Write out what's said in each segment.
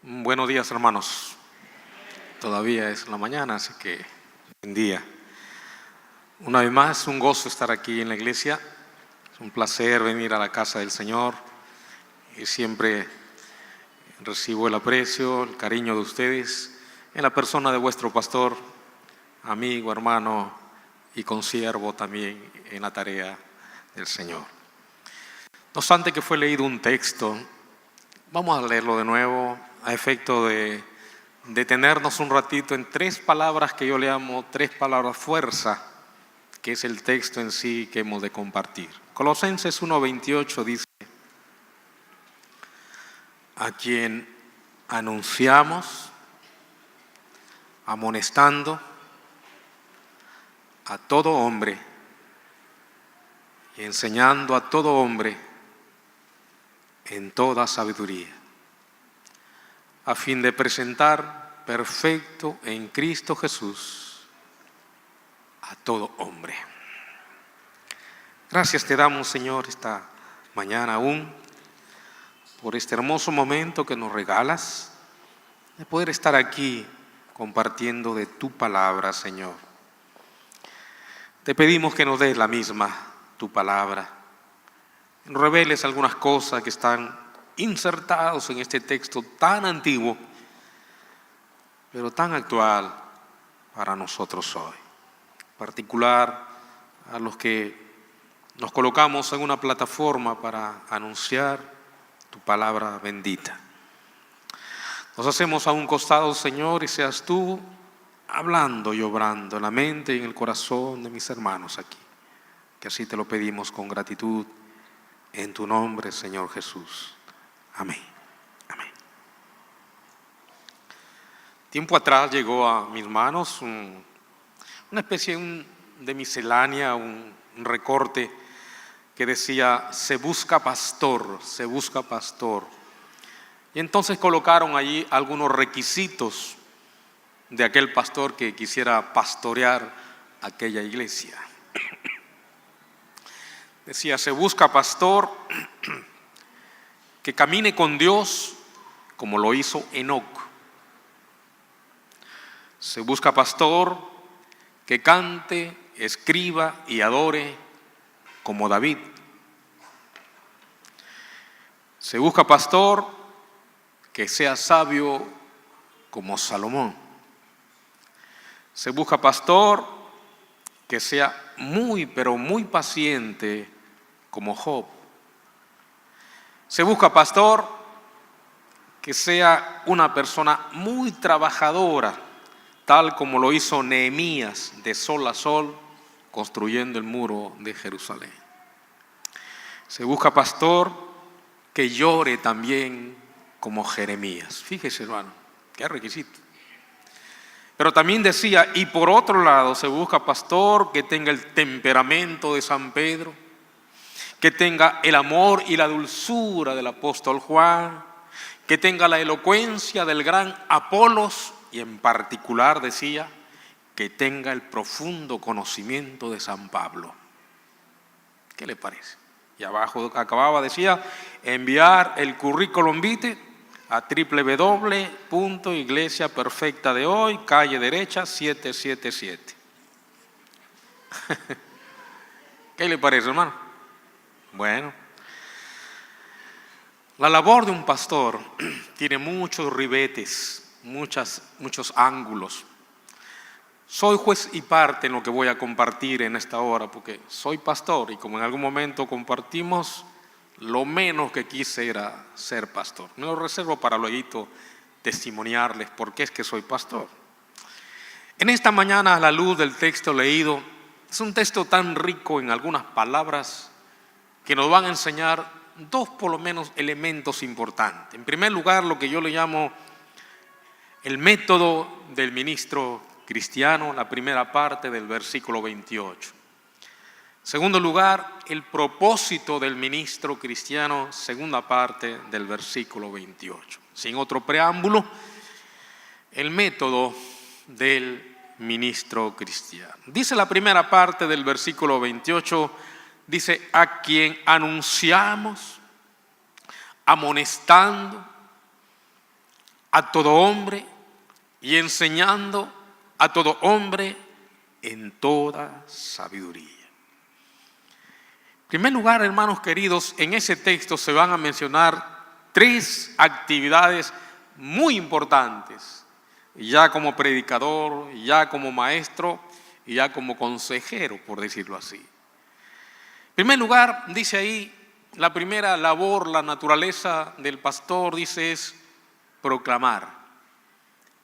Buenos días, hermanos. Todavía es la mañana, así que buen día. Una vez más, un gozo estar aquí en la iglesia. Es un placer venir a la casa del Señor y siempre recibo el aprecio, el cariño de ustedes en la persona de vuestro pastor, amigo, hermano y consiervo también en la tarea del Señor. No obstante que fue leído un texto, vamos a leerlo de nuevo a efecto de detenernos un ratito en tres palabras que yo le llamo tres palabras fuerza, que es el texto en sí que hemos de compartir. Colosenses 1:28 dice: a quien anunciamos, amonestando a todo hombre y enseñando a todo hombre en toda sabiduría, a fin de presentar perfecto en Cristo Jesús a todo hombre. Gracias te damos, Señor, esta mañana aún, por este hermoso momento que nos regalas, de poder estar aquí compartiendo de tu palabra, Señor. Te pedimos que nos des la misma, tu palabra. Nos reveles algunas cosas que están insertados en este texto tan antiguo, pero tan actual para nosotros hoy. En particular a los que nos colocamos en una plataforma para anunciar tu palabra bendita. Nos hacemos a un costado, Señor, y seas tú hablando y obrando en la mente y en el corazón de mis hermanos aquí. Que así te lo pedimos con gratitud en tu nombre, Señor Jesús. Amén. Amén. Tiempo atrás llegó a mis manos una especie de miscelánea, un recorte que decía: se busca pastor, se busca pastor. Y entonces colocaron allí algunos requisitos de aquel pastor que quisiera pastorear aquella iglesia. Decía: se busca pastor que camine con Dios como lo hizo Enoc. Se busca pastor que cante, escriba y adore como David. Se busca pastor que sea sabio como Salomón. Se busca pastor que sea muy, pero muy paciente como Job. Se busca pastor que sea una persona muy trabajadora, tal como lo hizo Nehemías de sol a sol, construyendo el muro de Jerusalén. Se busca pastor que llore también como Jeremías. Fíjese, hermano, qué requisito. Pero también decía, y por otro lado, se busca pastor que tenga el temperamento de San Pedro, que tenga el amor y la dulzura del apóstol Juan, que tenga la elocuencia del gran Apolos y en particular decía que tenga el profundo conocimiento de San Pablo. ¿Qué le parece? Y abajo acababa, decía, enviar el currículum vitae a www.Iglesia Perfecta de Hoy, calle derecha 777. ¿Qué le parece, hermano? Bueno, la labor de un pastor tiene muchos ribetes, muchos ángulos. Soy juez y parte en lo que voy a compartir en esta hora, porque soy pastor y como en algún momento compartimos, lo menos que quise era ser pastor. Me lo reservo para luego testimoniarles por qué es que soy pastor. En esta mañana, a la luz del texto leído, es un texto tan rico en algunas palabras que nos van a enseñar dos, por lo menos, elementos importantes. En primer lugar, lo que yo le llamo el método del ministro cristiano, la primera parte del versículo 28. En segundo lugar, el propósito del ministro cristiano, segunda parte del versículo 28. Sin otro preámbulo, el método del ministro cristiano. Dice la primera parte del versículo 28, dice, a quien anunciamos, amonestando a todo hombre y enseñando a todo hombre en toda sabiduría. En primer lugar, hermanos queridos, en ese texto se van a mencionar 3 actividades muy importantes, ya como predicador, ya como maestro y ya como consejero, por decirlo así. En primer lugar, dice ahí, la primera labor, la naturaleza del pastor, dice, es proclamar.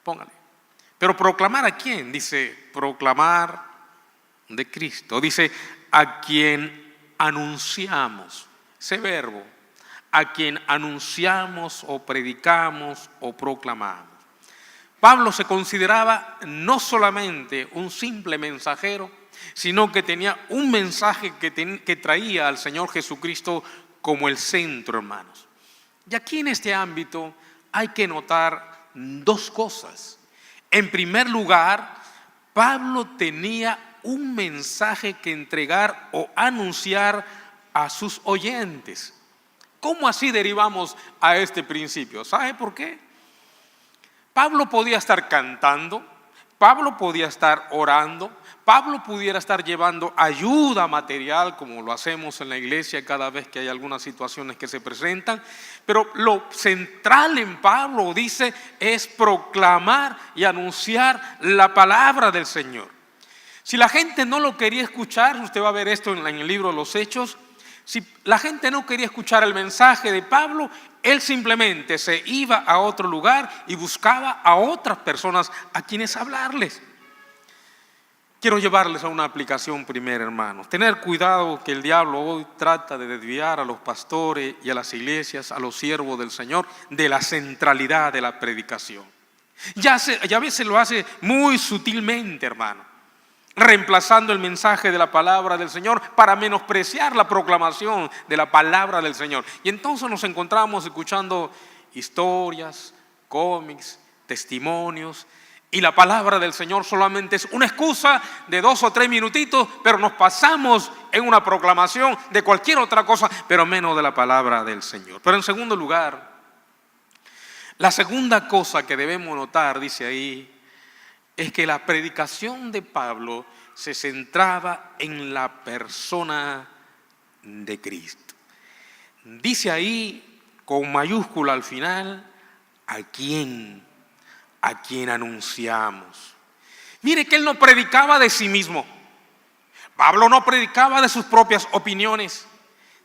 Póngale. Pero ¿proclamar a quién? Dice, proclamar de Cristo. Dice, a quien anunciamos. Ese verbo, a quien anunciamos o predicamos o proclamamos. Pablo se consideraba no solamente un simple mensajero, sino que tenía un mensaje que traía al Señor Jesucristo como el centro, hermanos. Y aquí en este ámbito hay que notar 2 cosas. En primer lugar, Pablo tenía un mensaje que entregar o anunciar a sus oyentes. ¿Cómo así derivamos a este principio? ¿Sabe por qué? Pablo podía estar cantando, Pablo podía estar orando, Pablo pudiera estar llevando ayuda material, como lo hacemos en la iglesia cada vez que hay algunas situaciones que se presentan, pero lo central en Pablo, dice, es proclamar y anunciar la palabra del Señor. Si la gente no lo quería escuchar, usted va a ver esto en el libro de los Hechos, si la gente no quería escuchar el mensaje de Pablo, él simplemente se iba a otro lugar y buscaba a otras personas a quienes hablarles. Quiero llevarles a una aplicación primero, hermanos. Tener cuidado que el diablo hoy trata de desviar a los pastores y a las iglesias, a los siervos del Señor, de la centralidad de la predicación. Ya a veces lo hace muy sutilmente, hermano, reemplazando el mensaje de la palabra del Señor para menospreciar la proclamación de la palabra del Señor. Y entonces nos encontramos escuchando historias, cómics, testimonios, y la palabra del Señor solamente es una excusa de 2 o 3 minutitos, pero nos pasamos en una proclamación de cualquier otra cosa, pero menos de la palabra del Señor. Pero en segundo lugar, la segunda cosa que debemos notar, dice ahí, es que la predicación de Pablo se centraba en la persona de Cristo. Dice ahí, con mayúscula al final, ¿a quién anunciamos? Mire que él no predicaba de sí mismo. Pablo no predicaba de sus propias opiniones,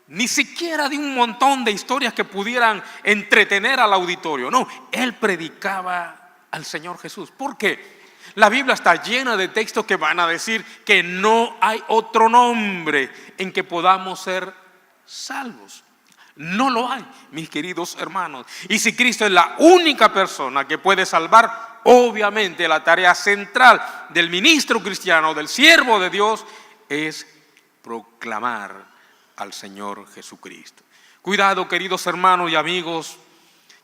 ni siquiera de un montón de historias que pudieran entretener al auditorio. No, él predicaba al Señor Jesús. ¿Por qué? La Biblia está llena de textos que van a decir que no hay otro nombre en que podamos ser salvos. No lo hay, mis queridos hermanos. Y si Cristo es la única persona que puede salvar, obviamente la tarea central del ministro cristiano, del siervo de Dios, es proclamar al Señor Jesucristo. Cuidado, queridos hermanos y amigos,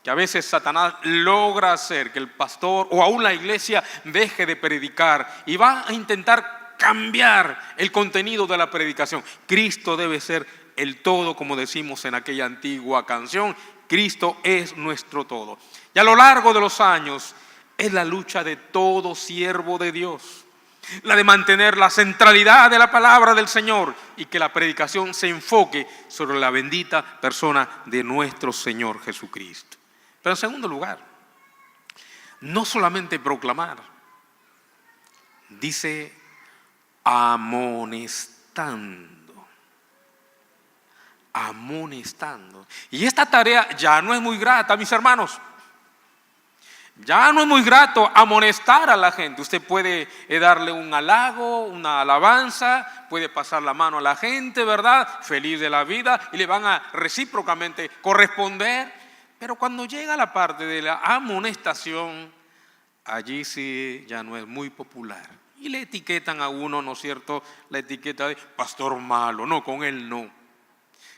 que a veces Satanás logra hacer que el pastor o aún la iglesia deje de predicar y va a intentar cambiar el contenido de la predicación. Cristo debe ser el todo, como decimos en aquella antigua canción. Cristo es nuestro todo. Y a lo largo de los años es la lucha de todo siervo de Dios, la de mantener la centralidad de la palabra del Señor y que la predicación se enfoque sobre la bendita persona de nuestro Señor Jesucristo. Pero en segundo lugar, no solamente proclamar, dice amonestando. Amonestando. Y esta tarea ya no es muy grata, mis hermanos. Ya no es muy grato amonestar a la gente. Usted puede darle un halago, una alabanza, puede pasar la mano a la gente, ¿verdad? Feliz de la vida, y le van a recíprocamente corresponder. Pero cuando llega la parte de la amonestación, allí sí ya no es muy popular. Y le etiquetan a uno, ¿no es cierto? La etiqueta de pastor malo. No, con él no.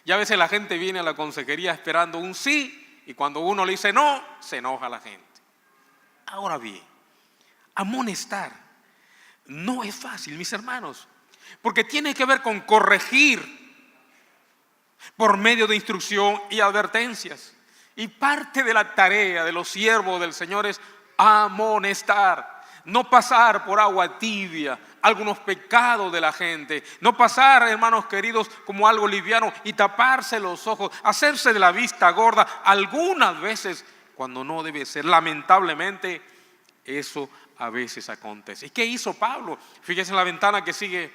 Y a veces la gente viene a la consejería esperando un sí, y cuando uno le dice no, se enoja la gente. Ahora bien, amonestar no es fácil, mis hermanos, porque tiene que ver con corregir por medio de instrucción y advertencias. Y parte de la tarea de los siervos del Señor es amonestar, no pasar por agua tibia algunos pecados de la gente, no pasar, hermanos queridos, como algo liviano y taparse los ojos, hacerse de la vista gorda algunas veces cuando no debe ser. Lamentablemente eso a veces acontece. ¿Y qué hizo Pablo? Fíjense en la ventana que sigue.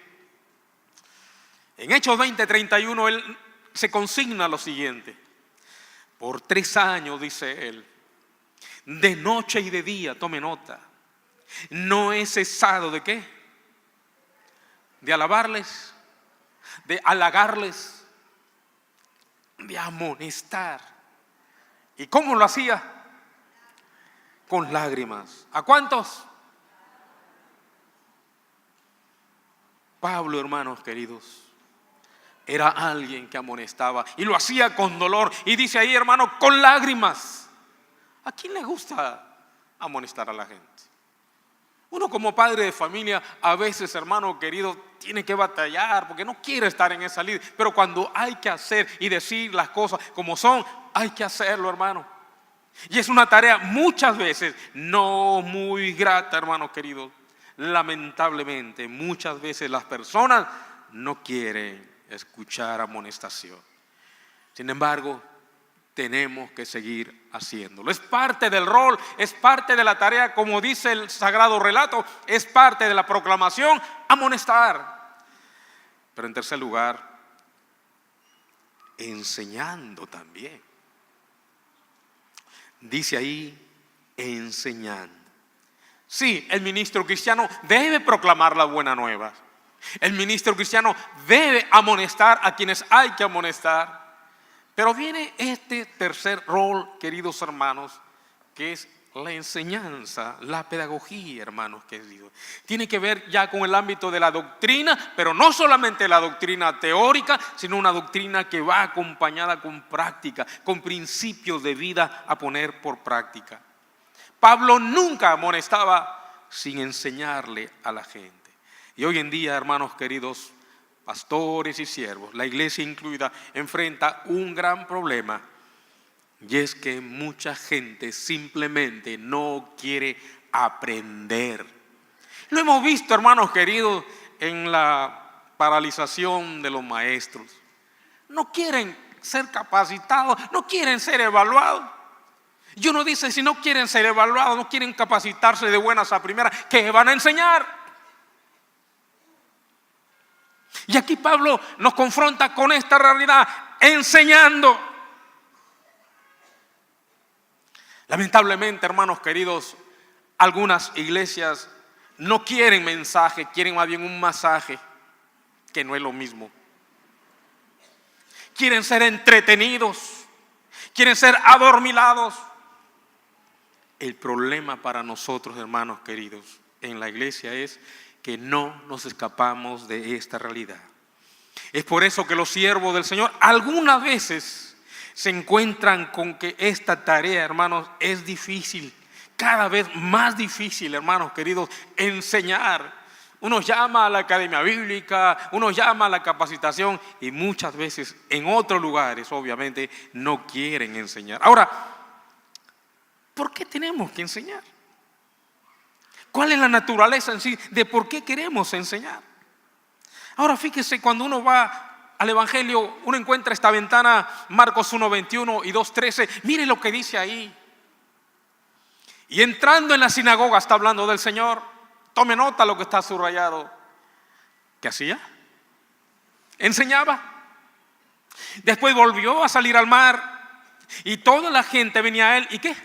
En Hechos 20:31 él se consigna lo siguiente: por 3 años, dice él, de noche y de día, tome nota, no he cesado de ¿qué? De alabarles, de halagarles, de amonestar. ¿Y cómo lo hacía? Con lágrimas. ¿A cuántos? Pablo, hermanos queridos, era alguien que amonestaba y lo hacía con dolor. Y dice ahí, hermano, con lágrimas. ¿A quién le gusta amonestar a la gente? Uno como padre de familia a veces, hermano querido, tiene que batallar porque no quiere estar en esa lid. Pero cuando hay que hacer y decir las cosas como son, hay que hacerlo, hermano. Y es una tarea muchas veces no muy grata, hermano querido. Lamentablemente, muchas veces las personas no quieren escuchar amonestación. Sin embargo, tenemos que seguir haciéndolo. Es parte del rol, es parte de la tarea, como dice el sagrado relato, es parte de la proclamación, amonestar. Pero en tercer lugar, enseñando también. Dice ahí, enseñando. Sí, el ministro cristiano debe proclamar la buena nueva. El ministro cristiano debe amonestar a quienes hay que amonestar. Pero viene este tercer rol, queridos hermanos, que es la enseñanza, la pedagogía, hermanos queridos. Tiene que ver ya con el ámbito de la doctrina, pero no solamente la doctrina teórica, sino una doctrina que va acompañada con práctica, con principios de vida a poner por práctica. Pablo nunca amonestaba sin enseñarle a la gente. Y hoy en día, hermanos queridos, pastores y siervos, la iglesia incluida, enfrenta un gran problema. Y es que mucha gente simplemente no quiere aprender. Lo hemos visto, hermanos queridos, en la paralización de los maestros. No quieren ser capacitados, no quieren ser evaluados. Y uno dice, si no quieren ser evaluados, no quieren capacitarse de buenas a primeras, ¿qué van a enseñar? Y aquí Pablo nos confronta con esta realidad, enseñando. Lamentablemente, hermanos queridos, algunas iglesias no quieren mensaje, quieren más bien un masaje, que no es lo mismo. Quieren ser entretenidos, quieren ser adormilados. El problema para nosotros, hermanos queridos, en la iglesia es que no nos escapamos de esta realidad. Es por eso que los siervos del Señor algunas veces se encuentran con que esta tarea, hermanos, es difícil, cada vez más difícil, hermanos queridos, enseñar. Uno llama a la academia bíblica, uno llama a la capacitación y muchas veces en otros lugares, obviamente, no quieren enseñar. Ahora, ¿por qué tenemos que enseñar? ¿Cuál es la naturaleza en sí de por qué queremos enseñar? Ahora fíjese, cuando uno va al Evangelio, uno encuentra esta ventana, Marcos 1:21 y 2:13. Mire lo que dice ahí. Y entrando en la sinagoga, está hablando del Señor. Tome nota lo que está subrayado. ¿Qué hacía? Enseñaba. Después volvió a salir al mar y toda la gente venía a él. ¿Y qué?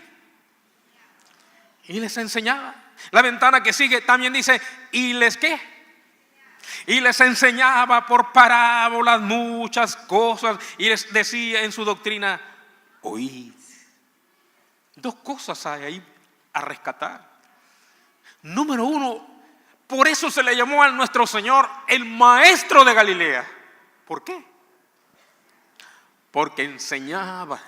Y les enseñaba. La ventana que sigue también dice, ¿y les qué? Y les enseñaba por parábolas muchas cosas y les decía en su doctrina, oíd. Dos cosas hay ahí a rescatar. Número uno, por eso se le llamó a nuestro Señor el maestro de Galilea. ¿Por qué? Porque enseñaba,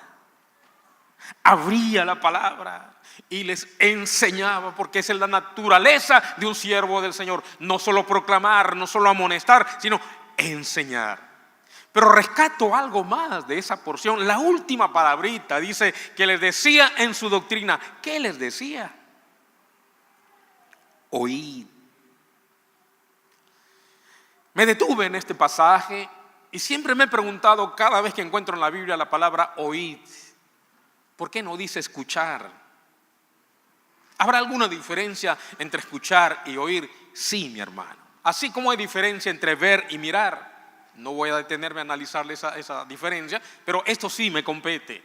abría la palabra y les enseñaba, porque esa es la naturaleza de un siervo del Señor. No solo proclamar, no solo amonestar, sino enseñar. Pero rescato algo más de esa porción. La última palabrita dice que les decía en su doctrina. ¿Qué les decía? Oíd. Me detuve en este pasaje y siempre me he preguntado cada vez que encuentro en la Biblia la palabra oíd, ¿por qué no dice escuchar? ¿Habrá alguna diferencia entre escuchar y oír? Sí, mi hermano. Así como hay diferencia entre ver y mirar. No voy a detenerme a analizar esa diferencia, pero esto sí me compete.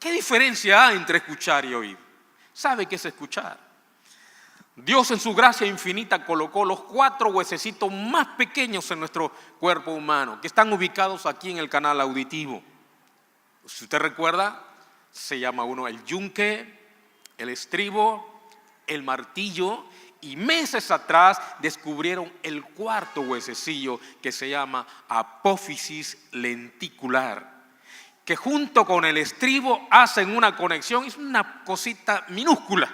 ¿Qué diferencia hay entre escuchar y oír? ¿Sabe qué es escuchar? Dios en su gracia infinita colocó los 4 huesecitos más pequeños en nuestro cuerpo humano, que están ubicados aquí en el canal auditivo. Si usted recuerda, se llama uno el yunque, el estribo, el martillo, y meses atrás descubrieron el 4.º huesecillo que se llama apófisis lenticular, que junto con el estribo hacen una conexión, es una cosita minúscula,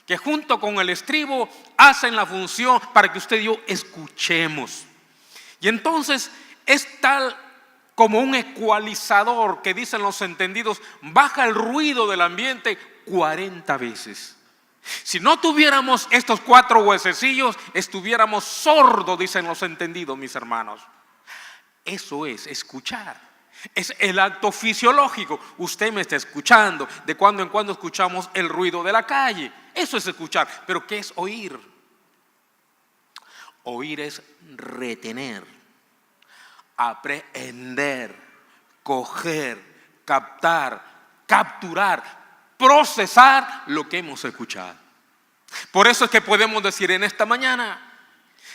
que junto con el estribo hacen la función para que usted y yo escuchemos. Y entonces es tal como un ecualizador que dicen los entendidos, baja el ruido del ambiente 40 veces. Si no tuviéramos estos 4 huesecillos, estuviéramos sordos, dicen los entendidos, mis hermanos. Eso es escuchar. Es el acto fisiológico. Usted me está escuchando. De cuando en cuando escuchamos el ruido de la calle. Eso es escuchar. Pero ¿qué es oír? Oír es retener, aprehender, coger, captar, capturar, procesar lo que hemos escuchado. Por eso es que podemos decir en esta mañana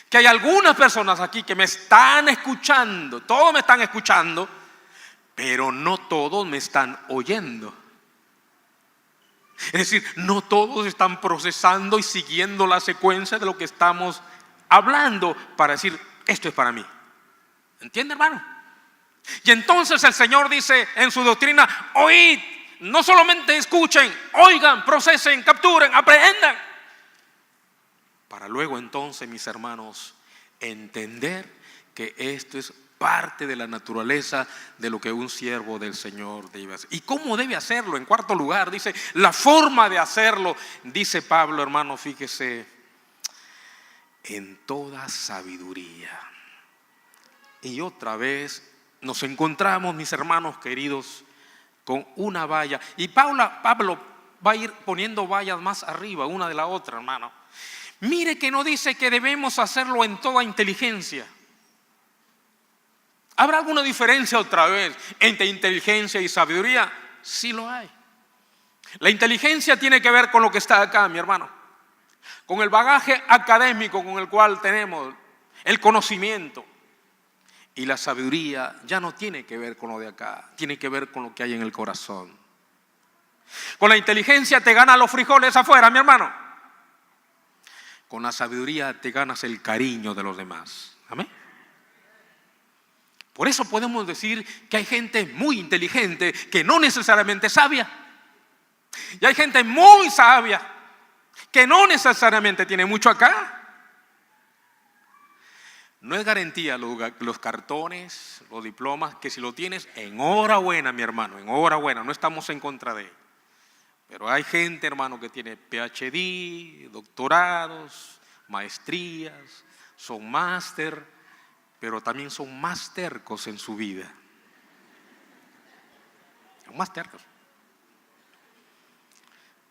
que hay algunas personas aquí que me están escuchando, todos me están escuchando, pero no todos me están oyendo. Es decir, no todos están procesando y siguiendo la secuencia de lo que estamos hablando para decir, esto es para mí. ¿Entiende, hermano? Y entonces el Señor dice en su doctrina, oíd, no solamente escuchen, oigan, procesen, capturen, aprehendan. Para luego entonces, mis hermanos, entender que esto es parte de la naturaleza de lo que un siervo del Señor debe hacer. ¿Y cómo debe hacerlo? En cuarto lugar, dice, la forma de hacerlo, dice Pablo, hermano, fíjese, en toda sabiduría. Y otra vez nos encontramos, mis hermanos queridos, con una valla. Y Pablo va a ir poniendo vallas más arriba, una de la otra, hermano. Mire que no dice que debemos hacerlo en toda inteligencia. ¿Habrá alguna diferencia otra vez entre inteligencia y sabiduría? Sí lo hay. La inteligencia tiene que ver con lo que está acá, mi hermano. Con el bagaje académico con el cual tenemos el conocimiento. Y la sabiduría ya no tiene que ver con lo de acá, tiene que ver con lo que hay en el corazón. Con la inteligencia te ganan los frijoles afuera, mi hermano. Con la sabiduría te ganas el cariño de los demás. Amén. Por eso podemos decir que hay gente muy inteligente que no necesariamente es sabia. Y hay gente muy sabia que no necesariamente tiene mucho acá. No es garantía los cartones, los diplomas, que si lo tienes, enhorabuena, mi hermano, enhorabuena, no estamos en contra de él. Pero hay gente, hermano, que tiene PhD, doctorados, maestrías, son máster, pero también son más tercos en su vida. Son más tercos.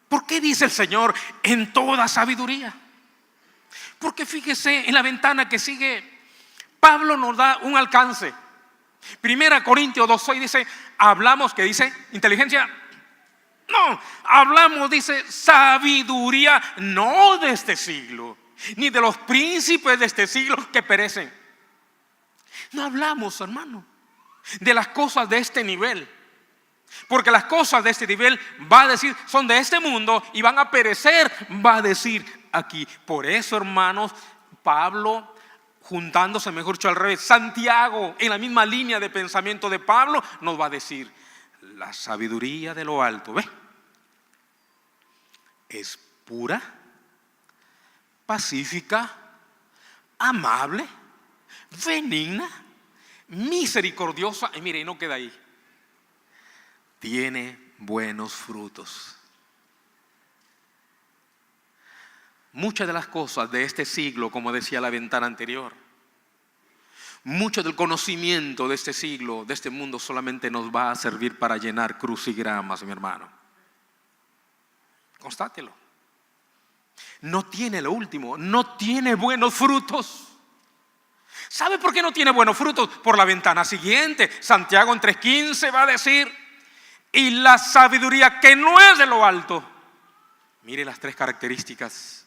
¿Por qué dice el Señor en toda sabiduría? Porque fíjese en la ventana que sigue, Pablo nos da un alcance. 1 Corintios 2:6 dice, hablamos, ¿qué dice? Inteligencia. No, hablamos, dice, sabiduría, no de este siglo, ni de los príncipes de este siglo que perecen. No hablamos, hermano, de las cosas de este nivel. Porque las cosas de este nivel, va a decir, son de este mundo y van a perecer, va a decir aquí. Por eso, hermanos, Pablo, juntándose, mejor dicho al revés, Santiago, en la misma línea de pensamiento de Pablo, nos va a decir, la sabiduría de lo alto, ¿ve? Es pura, pacífica, amable, benigna, misericordiosa, y mire, y no queda ahí, tiene buenos frutos. Muchas de las cosas de este siglo, como decía la ventana anterior, mucho del conocimiento de este siglo, de este mundo, solamente nos va a servir para llenar crucigramas, mi hermano. Constátelo. No tiene lo último, no tiene buenos frutos. ¿Sabe por qué no tiene buenos frutos? Por la ventana siguiente. Santiago en 3:15 va a decir: y la sabiduría que no es de lo alto. Mire las tres características.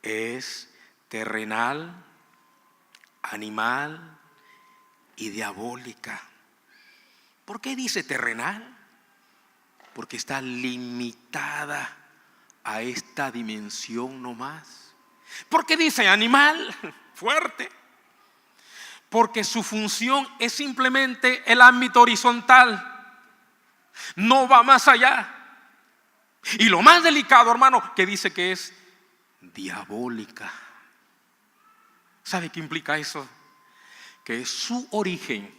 Es terrenal, animal y diabólica. ¿Por qué dice terrenal? Porque está limitada a esta dimensión no más. ¿Por qué dice animal? Fuerte. Porque su función es simplemente el ámbito horizontal. No va más allá. Y lo más delicado, hermano, que dice que es diabólica. ¿Sabe qué implica eso? Que su origen,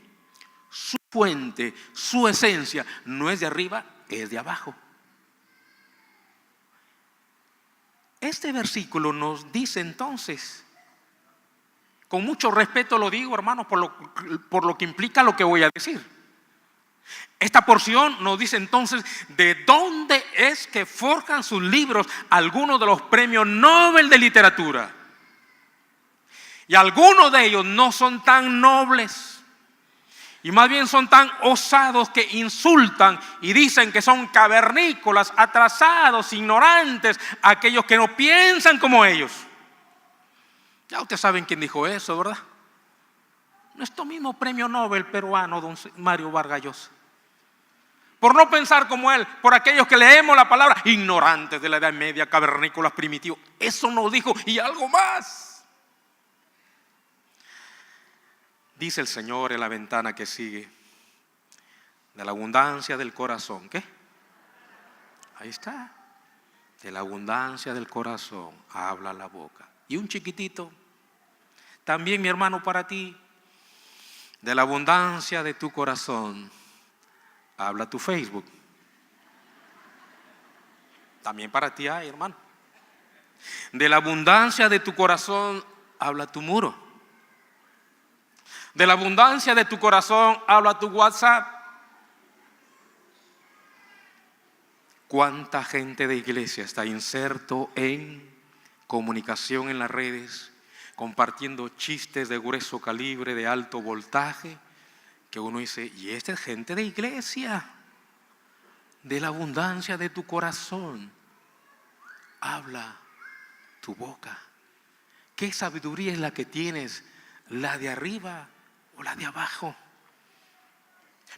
su fuente, su esencia no es de arriba, es de abajo. Este versículo nos dice entonces, con mucho respeto lo digo, hermanos, por lo que implica lo que voy a decir. Esta porción nos dice entonces de dónde es que forjan sus libros algunos de los premios Nobel de literatura. Y algunos de ellos no son tan nobles, y más bien son tan osados que insultan y dicen que son cavernícolas, atrasados, ignorantes, aquellos que no piensan como ellos. Ya ustedes saben quién dijo eso, ¿verdad? Nuestro mismo premio Nobel peruano, don Mario Vargas Llosa. Por no pensar como él, por aquellos que leemos la palabra, ignorantes de la Edad Media, cavernícolas primitivos. Eso nos dijo, y algo más. Dice el Señor en la ventana que sigue: de la abundancia del corazón. ¿Qué? Ahí está. De la abundancia del corazón habla la boca. Y un chiquitito, también mi hermano, para ti: de la abundancia de tu corazón habla tu Facebook. También para ti hay, hermano. De la abundancia de tu corazón habla tu muro. De la abundancia de tu corazón habla tu WhatsApp. ¿Cuánta gente de iglesia está inserto en comunicación en las redes, compartiendo chistes de grueso calibre, de alto voltaje, que uno dice, y esta es gente de iglesia? De la abundancia de tu corazón habla tu boca. ¿Qué sabiduría es la que tienes? ¿La de arriba o la de abajo?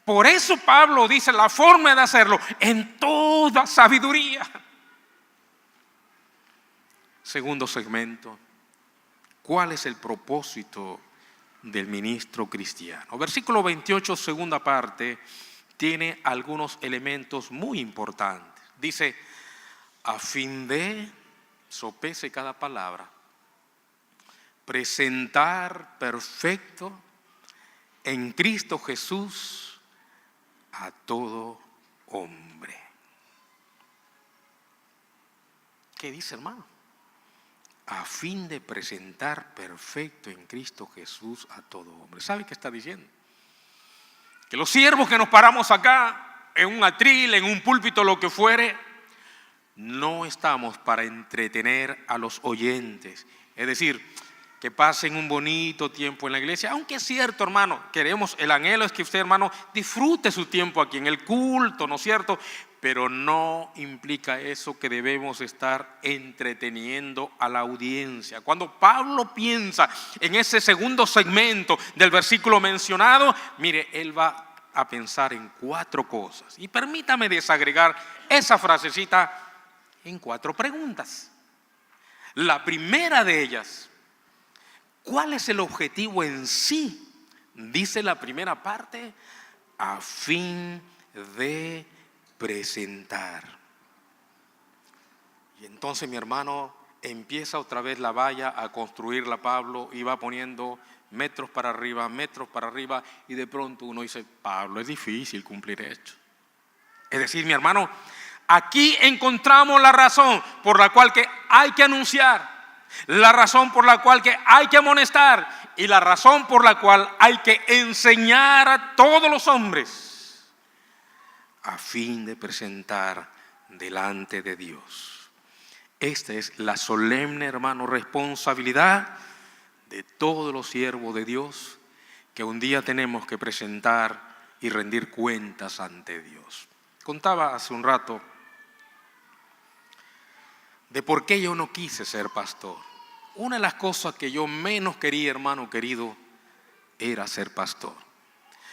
Por eso Pablo dice la forma de hacerlo: en toda sabiduría. Segundo segmento: ¿cuál es el propósito del ministro cristiano? Versículo 28, segunda parte, tiene algunos elementos muy importantes. Dice: a fin de, sopese cada palabra, presentar perfecto en Cristo Jesús a todo hombre. ¿Qué dice, hermano? A fin de presentar perfecto en Cristo Jesús a todo hombre. ¿Sabe qué está diciendo? Que los siervos que nos paramos acá, en un atril, en un púlpito, lo que fuere, no estamos para entretener a los oyentes. Es decir, que pasen un bonito tiempo en la iglesia. Aunque es cierto, hermano, el anhelo es que usted, hermano, disfrute su tiempo aquí en el culto, ¿no es cierto? Pero no implica eso que debemos estar entreteniendo a la audiencia. Cuando Pablo piensa en ese segundo segmento del versículo mencionado, mire, él va a pensar en 4 cosas. Y permítame desagregar esa frasecita en 4 preguntas. La primera de ellas: ¿cuál es el objetivo en sí? Dice la primera parte: a fin de presentar. Y entonces, mi hermano, empieza otra vez la valla a construirla Pablo y va poniendo metros para arriba, y de pronto uno dice, Pablo, es difícil cumplir esto. Es decir, mi hermano, aquí encontramos la razón por la cual que hay que anunciar, la razón por la cual que hay que amonestar y la razón por la cual hay que enseñar a todos los hombres a fin de presentar delante de Dios. Esta es la solemne, hermano, responsabilidad de todos los siervos de Dios que un día tenemos que presentar y rendir cuentas ante Dios. Contaba hace un rato de por qué yo no quise ser pastor. Una de las cosas que yo menos quería, hermano querido, era ser pastor.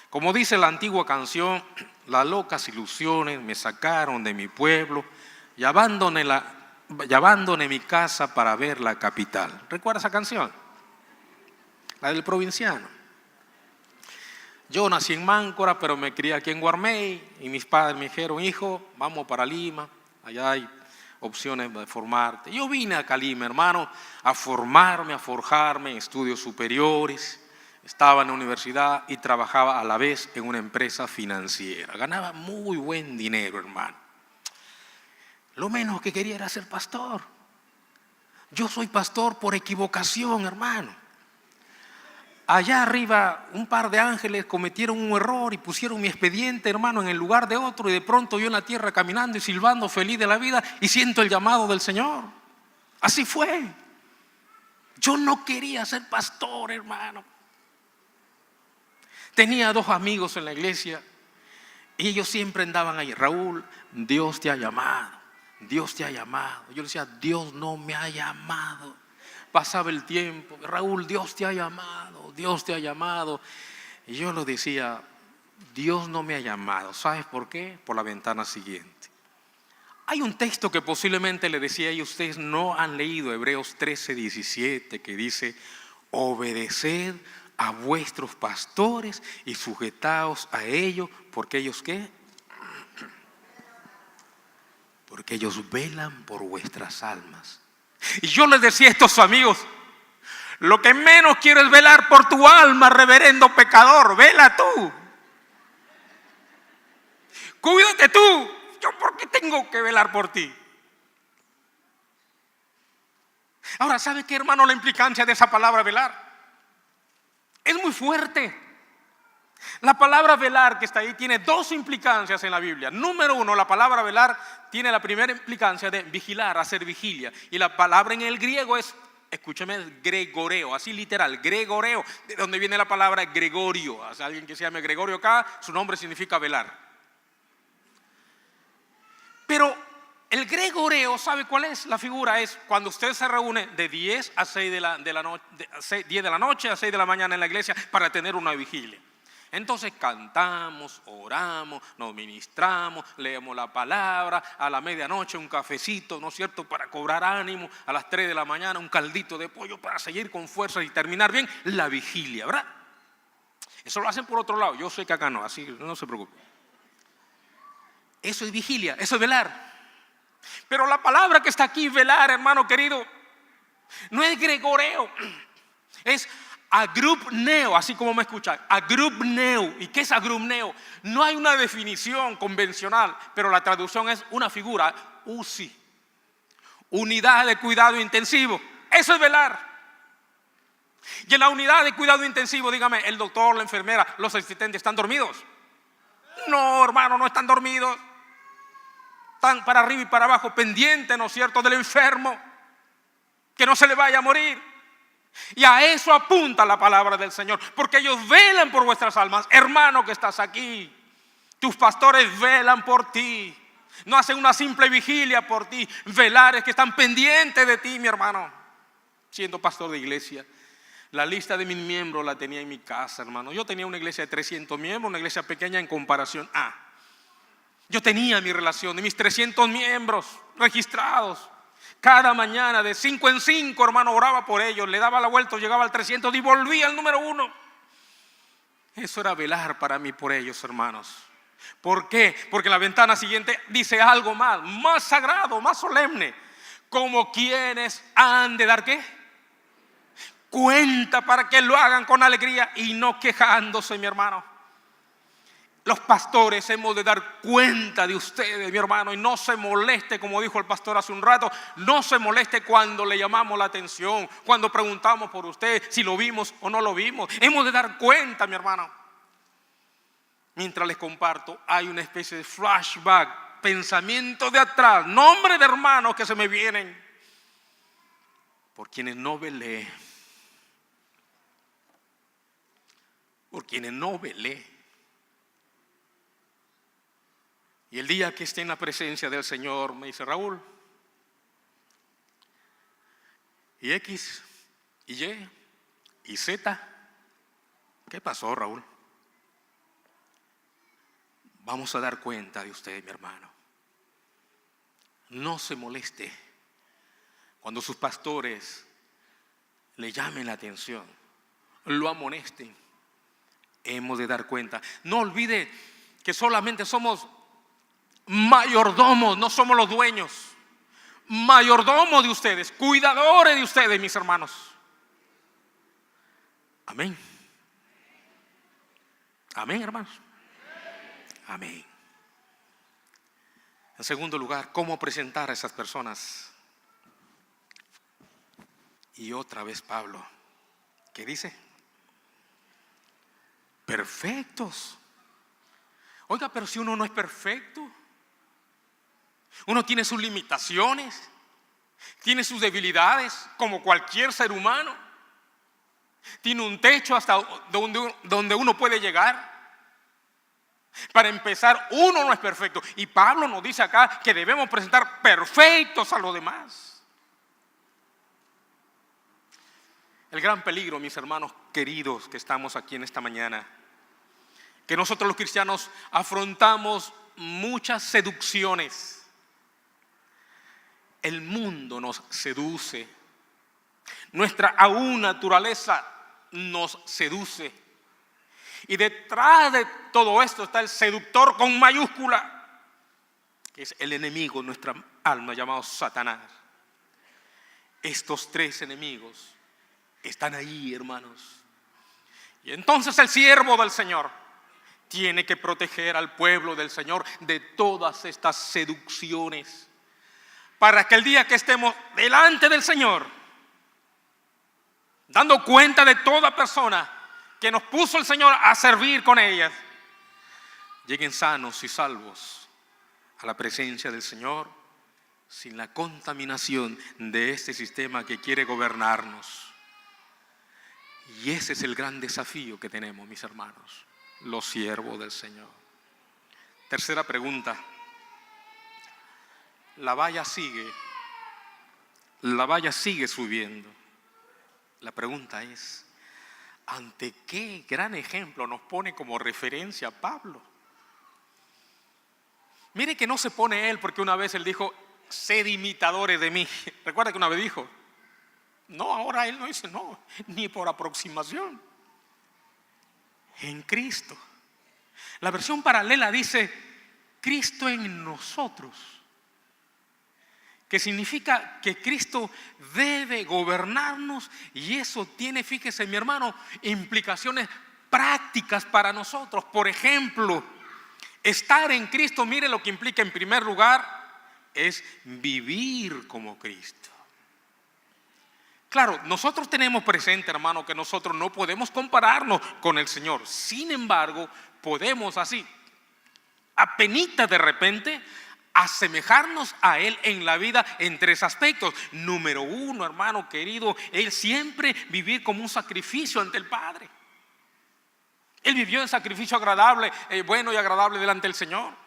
Como dice la antigua canción, las locas ilusiones me sacaron de mi pueblo y abandoné mi casa para ver la capital. ¿Recuerda esa canción? La del provinciano. Yo nací en Máncora, pero me crié aquí en Guarmey y mis padres me dijeron, hijo, vamos para Lima, allá hay opciones de formarte. Yo vine acá a Lima, hermano, a formarme, a forjarme en estudios superiores. Estaba en la universidad y trabajaba a la vez en una empresa financiera. Ganaba muy buen dinero, hermano. Lo menos que quería era ser pastor. Yo soy pastor por equivocación, hermano. Allá arriba un par de ángeles cometieron un error y pusieron mi expediente, hermano, en el lugar de otro, y de pronto yo en la tierra caminando y silbando feliz de la vida y siento el llamado del Señor. Así fue. Yo no quería ser pastor, hermano. Tenía 2 amigos en la iglesia y ellos siempre andaban ahí. Raúl, Dios te ha llamado, Dios te ha llamado. Yo le decía, Dios no me ha llamado. Pasaba el tiempo, Raúl, Dios te ha llamado, Dios te ha llamado. Y yo le decía, Dios no me ha llamado. ¿Sabes por qué? Por la ventana siguiente. Hay un texto que posiblemente le decía y ustedes no han leído, Hebreos 13:17, que dice, obedeced a vuestros pastores y sujetaos a ellos, porque ellos ¿qué? Porque ellos velan por vuestras almas. Y yo les decía a estos amigos, lo que menos quiero es velar por tu alma, reverendo pecador, vela tú. Cuídate tú, yo por qué tengo que velar por ti. Ahora, ¿sabe qué, hermano, la implicancia de esa palabra velar? Es muy fuerte. La palabra velar que está ahí tiene 2 implicancias en la Biblia. Número 1, la palabra velar tiene la primera implicancia de vigilar, hacer vigilia. Y la palabra en el griego es, escúcheme, gregoreo, así literal, gregoreo, de donde viene la palabra Gregorio. O sea, alguien que se llame Gregorio acá, su nombre significa velar. Pero el gregoreo, ¿sabe cuál es? La figura es cuando usted se reúne de 10 a 6 de la noche a 6 de la mañana en la iglesia para tener una vigilia. Entonces cantamos, oramos, nos ministramos, leemos la palabra, a la medianoche un cafecito, ¿no es cierto?, para cobrar ánimo, a las 3 de la mañana un caldito de pollo para seguir con fuerzas y terminar bien la vigilia, ¿verdad? Eso lo hacen por otro lado, yo sé que acá no, así no se preocupe. Eso es vigilia, eso es velar. Pero la palabra que está aquí, velar, hermano querido, no es gregoreo, es agrupneo, así como me escuchan, agrupneo. ¿Y qué es agrupneo? No hay una definición convencional, pero la traducción es una figura, UCI, unidad de cuidado intensivo. Eso es velar. Y en la unidad de cuidado intensivo, dígame, el doctor, la enfermera, los asistentes, ¿están dormidos? No, hermano, no están dormidos. Están para arriba y para abajo, pendientes, ¿no es cierto?, del enfermo, que no se le vaya a morir. Y a eso apunta la palabra del Señor, porque ellos velan por vuestras almas. Hermano que estás aquí, tus pastores velan por ti. No hacen una simple vigilia por ti. Velar es que están pendientes de ti, mi hermano. Siendo pastor de iglesia, la lista de mis miembros la tenía en mi casa, hermano. Yo tenía una iglesia de 300 miembros, una iglesia pequeña en comparación a. Yo tenía mi relación de mis 300 miembros registrados. Cada mañana de 5 en 5, hermano, oraba por ellos, le daba la vuelta, llegaba al 300 y volvía al número 1. Eso era velar para mí por ellos, hermanos. ¿Por qué? Porque la ventana siguiente dice algo más sagrado, más solemne. Como quienes han de dar ¿qué? cuenta para que lo hagan con alegría y no quejándose, mi hermano. Los pastores hemos de dar cuenta de ustedes, mi hermano, y no se moleste, como dijo el pastor hace un rato, no se moleste cuando le llamamos la atención, cuando preguntamos por usted, si lo vimos o no lo vimos. Hemos de dar cuenta, mi hermano. Mientras les comparto, hay una especie de flashback, pensamiento de atrás, nombres de hermanos que se me vienen, por quienes no velé, por quienes no velé. Y el día que esté en la presencia del Señor, me dice: Raúl, y X, y Y, y Z, ¿qué pasó, Raúl? Vamos a dar cuenta de usted, mi hermano. No se moleste cuando sus pastores le llamen la atención, lo amonesten. Hemos de dar cuenta. No olvide que solamente somos mayordomos, no somos los dueños. Mayordomos de ustedes, cuidadores de ustedes, mis hermanos. Amén. Amén, hermanos. Amén. En segundo lugar, ¿cómo presentar a esas personas? Y otra vez Pablo, ¿qué dice? Perfectos. Oiga, pero si uno no es perfecto, uno tiene sus limitaciones, tiene sus debilidades, como cualquier ser humano. Tiene un techo hasta donde uno puede llegar. Para empezar, uno no es perfecto. Y Pablo nos dice acá que debemos presentar perfectos a los demás. El gran peligro, mis hermanos queridos que estamos aquí en esta mañana, que nosotros los cristianos afrontamos muchas seducciones. El mundo nos seduce. Nuestra aún naturaleza nos seduce. Y detrás de todo esto está el seductor con mayúscula, que es el enemigo de nuestra alma, llamado Satanás. Estos tres enemigos están ahí, hermanos. Y entonces el siervo del Señor tiene que proteger al pueblo del Señor de todas estas seducciones, para que el día que estemos delante del Señor, dando cuenta de toda persona que nos puso el Señor a servir con ellas, lleguen sanos y salvos a la presencia del Señor, sin la contaminación de este sistema que quiere gobernarnos. Y ese es el gran desafío que tenemos, mis hermanos, los siervos del Señor. Tercera pregunta. La valla sigue subiendo. La pregunta es: ¿ante qué gran ejemplo nos pone como referencia Pablo? Mire que no se pone él, porque una vez él dijo: sed imitadores de mí. Recuerda que una vez dijo. No, ahora él no dice no, ni por aproximación. En Cristo. La versión paralela dice: Cristo en nosotros. Que significa que Cristo debe gobernarnos, y eso tiene, fíjese mi hermano, implicaciones prácticas para nosotros. Por ejemplo, estar en Cristo, mire lo que implica en primer lugar, es vivir como Cristo. Claro, nosotros tenemos presente, hermano, que nosotros no podemos compararnos con el Señor. Sin embargo, podemos así, apenita de repente, asemejarnos a Él en la vida en tres aspectos. Número uno, hermano querido, Él siempre vivir como un sacrificio ante el Padre. Él vivió en sacrificio agradable, bueno y agradable delante del Señor.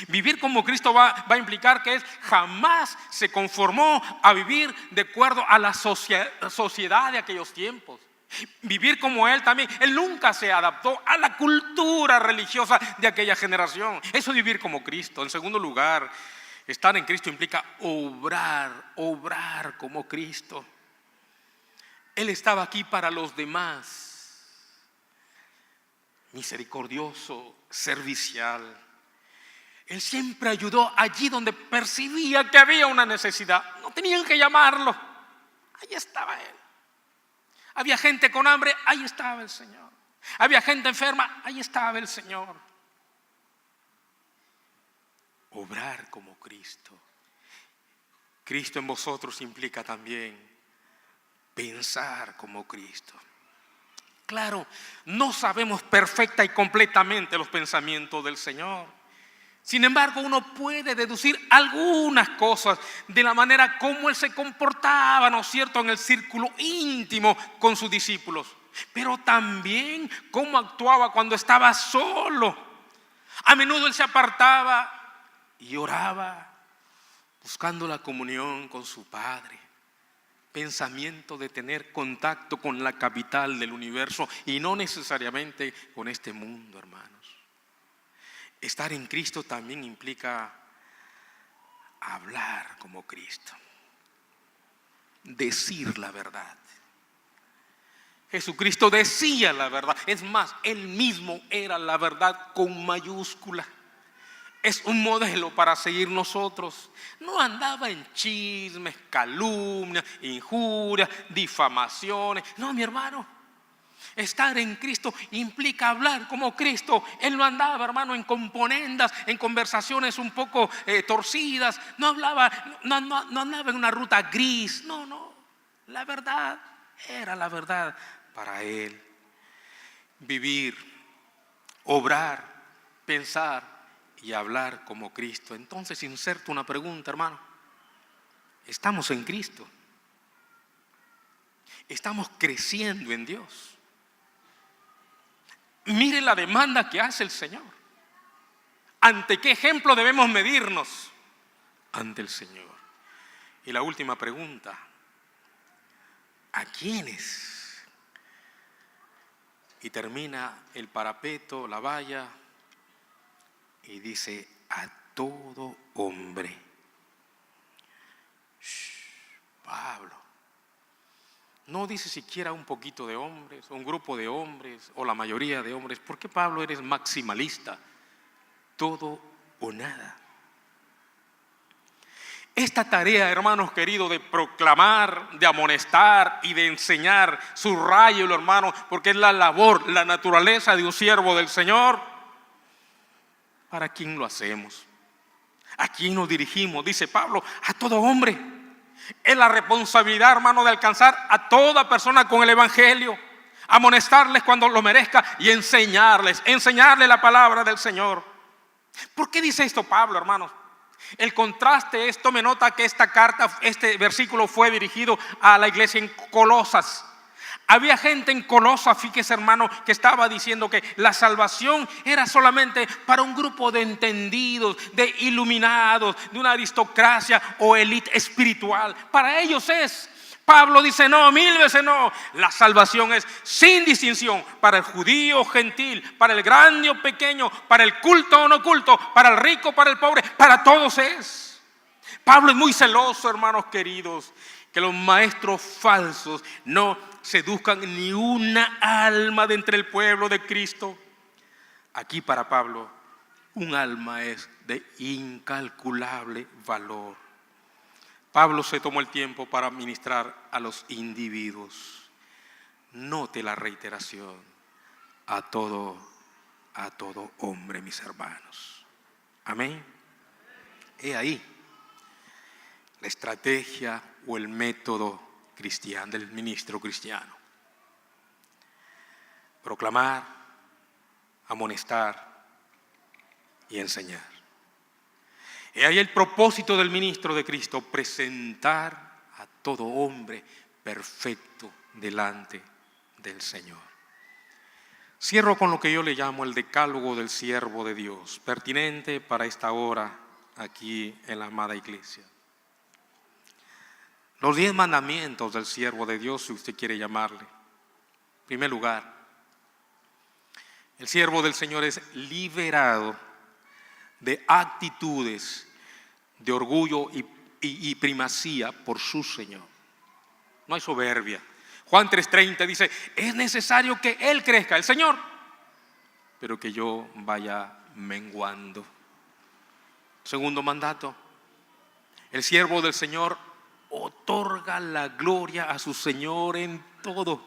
Vivir como Cristo va a implicar que Él jamás se conformó a vivir de acuerdo a la sociedad de aquellos tiempos. Vivir como Él también, Él nunca se adaptó a la cultura religiosa de aquella generación. Eso es vivir como Cristo. En segundo lugar, estar en Cristo implica obrar como Cristo. Él estaba aquí para los demás, misericordioso, servicial. Él siempre ayudó allí donde percibía que había una necesidad. No tenían que llamarlo, ahí estaba Él. Había gente con hambre, ahí estaba el Señor. Había gente enferma, ahí estaba el Señor. Obrar como Cristo. Cristo en vosotros implica también pensar como Cristo. Claro, no sabemos perfecta y completamente los pensamientos del Señor. Sin embargo, uno puede deducir algunas cosas de la manera como Él se comportaba, ¿no es cierto?, en el círculo íntimo con sus discípulos. Pero también cómo actuaba cuando estaba solo. A menudo Él se apartaba y oraba, buscando la comunión con su Padre. Pensamiento de tener contacto con la capital del universo y no necesariamente con este mundo, hermanos. Estar en Cristo también implica hablar como Cristo, decir la verdad. Jesucristo decía la verdad, es más, Él mismo era la verdad con mayúscula. Es un modelo para seguir nosotros. No andaba en chismes, calumnias, injurias, difamaciones. No, mi hermano. Estar en Cristo implica hablar como Cristo. Él no andaba, hermano, en componendas, en conversaciones un poco torcidas. No andaba en una ruta gris. No. La verdad era la verdad para Él. Vivir, obrar, pensar y hablar como Cristo. Entonces inserto una pregunta, hermano. ¿Estamos en Cristo? ¿Estamos creciendo en Dios? Mire la demanda que hace el Señor. ¿Ante qué ejemplo debemos medirnos? Ante el Señor. Y la última pregunta. ¿A quiénes? Y termina el parapeto, la valla, y dice: a todo hombre. Pablo. No dice siquiera un poquito de hombres, un grupo de hombres o la mayoría de hombres. ¿Por qué, Pablo, eres maximalista? Todo o nada. Esta tarea, hermanos queridos, de proclamar, de amonestar y de enseñar, subrayelo, hermanos, porque es la labor, la naturaleza de un siervo del Señor. ¿Para quién lo hacemos? ¿A quién nos dirigimos? Dice Pablo: a todo hombre. Es la responsabilidad, hermano, de alcanzar a toda persona con el evangelio, amonestarles cuando lo merezca y enseñarles la palabra del Señor. ¿Por qué dice esto Pablo, hermanos? El contraste es, tome nota que esta carta, este versículo fue dirigido a la iglesia en Colosas. Había gente en Colosas, fíjese, hermano, que estaba diciendo que la salvación era solamente para un grupo de entendidos, de iluminados, de una aristocracia o élite espiritual. Para ellos es. Pablo dice: no, 1000 veces no. La salvación es sin distinción, para el judío o gentil, para el grande o pequeño, para el culto o no culto, para el rico, para el pobre, para todos es. Pablo es muy celoso, hermanos queridos, que los maestros falsos no seduzcan ni una alma de entre el pueblo de Cristo. Aquí para Pablo, un alma es de incalculable valor. Pablo se tomó el tiempo para ministrar a los individuos. Note la reiteración: a todo hombre, mis hermanos. Amén. He ahí la estrategia o el método cristiano, del ministro cristiano: proclamar, amonestar y enseñar. Y ahí el propósito del ministro de Cristo: presentar a todo hombre perfecto delante del Señor. Cierro con lo que yo le llamo el decálogo del siervo de Dios, pertinente para esta hora aquí en la amada iglesia. Los 10 mandamientos del siervo de Dios, si usted quiere llamarle. En primer lugar, el siervo del Señor es liberado de actitudes de orgullo y primacía por su Señor. No hay soberbia. Juan 3:30 dice: es necesario que Él crezca, el Señor, pero que yo vaya menguando. Segundo mandato: el siervo del Señor otorga la gloria a su Señor en todo.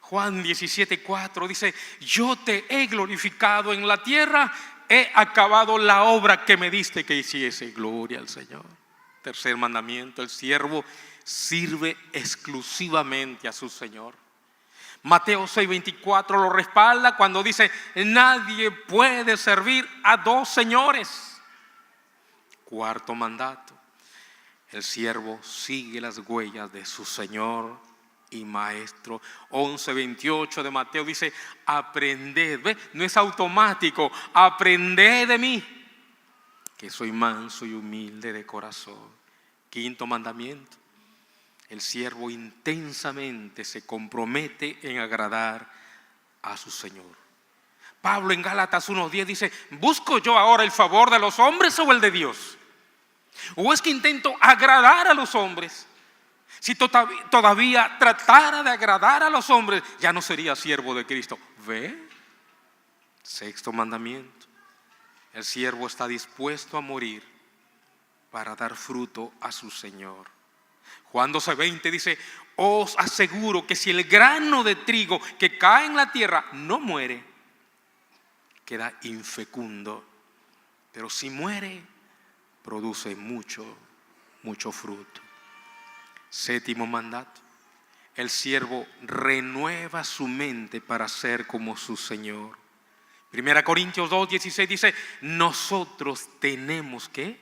Juan 17:4 dice: yo te he glorificado en la tierra, he acabado la obra que me diste que hiciese. Gloria al Señor. Tercer mandamiento: el siervo sirve exclusivamente a su Señor. Mateo 6:24 lo respalda cuando dice: nadie puede servir a dos señores. Cuarto mandato: el siervo sigue las huellas de su Señor y Maestro. 11:28 de Mateo dice: aprended, ¿ve? No es automático, aprended de mí, que soy manso y humilde de corazón. Quinto mandamiento: el siervo intensamente se compromete en agradar a su Señor. Pablo en Gálatas 1:10 dice: ¿busco yo ahora el favor de los hombres o el de Dios? ¿O es que intento agradar a los hombres? Si todavía tratara de agradar a los hombres, ya no sería siervo de Cristo. ¿Ve? Sexto mandamiento: el siervo está dispuesto a morir para dar fruto a su Señor. Juan 12:20 dice: os aseguro que si el grano de trigo que cae en la tierra no muere, queda infecundo, pero si muere, produce mucho fruto. Séptimo mandato: el siervo renueva su mente para ser como su Señor. 1 Corintios 2:16 dice: nosotros tenemos ¿qué?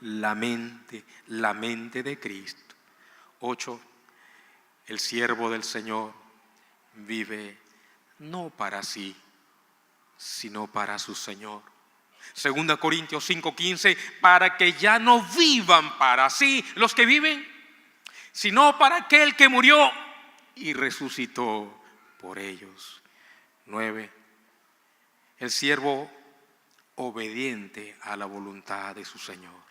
La mente de Cristo. 8. El siervo del Señor vive no para sí, sino para su Señor. 2 Corintios 5:15: para que ya no vivan para sí los que viven, sino para aquel que murió y resucitó por ellos. 9. El siervo obediente a la voluntad de su Señor.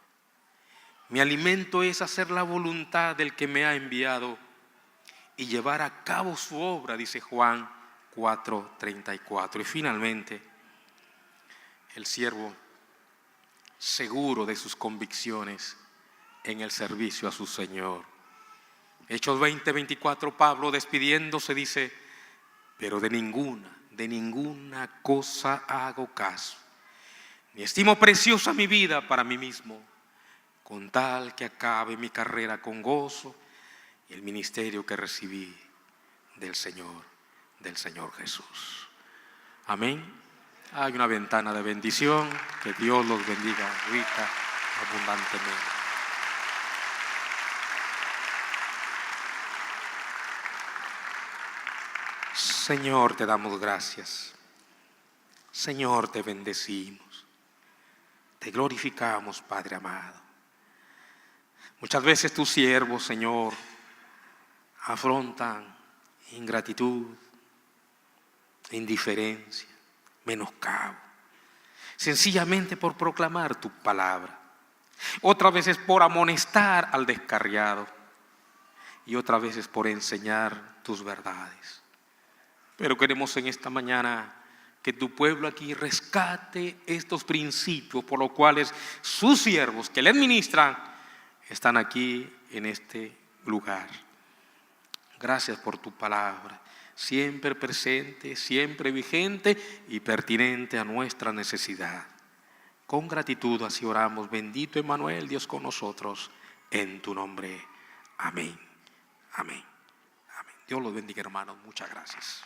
Mi alimento es hacer la voluntad del que me ha enviado y llevar a cabo su obra, dice Juan 4:34. Y finalmente, el siervo seguro de sus convicciones en el servicio a su Señor. Hechos 20:24, Pablo despidiéndose dice: pero de ninguna cosa hago caso, ni estimo preciosa mi vida para mí mismo, con tal que acabe mi carrera con gozo y el ministerio que recibí del Señor Jesús. Amén. Hay una ventana de bendición. Que Dios los bendiga rica, abundantemente. Señor, te damos gracias. Señor, te bendecimos. Te glorificamos, Padre amado. Muchas veces tus siervos, Señor, afrontan ingratitud, indiferencia, menoscabo, sencillamente por proclamar tu palabra. Otras veces por amonestar al descarriado y otras veces por enseñar tus verdades. Pero queremos en esta mañana que tu pueblo aquí rescate estos principios por los cuales sus siervos que le administran están aquí en este lugar. Gracias por tu palabra, siempre presente, siempre vigente y pertinente a nuestra necesidad. Con gratitud así oramos. Bendito Emmanuel, Dios con nosotros, en tu nombre. Amén. Amén. Amén. Dios los bendiga, hermanos. Muchas gracias.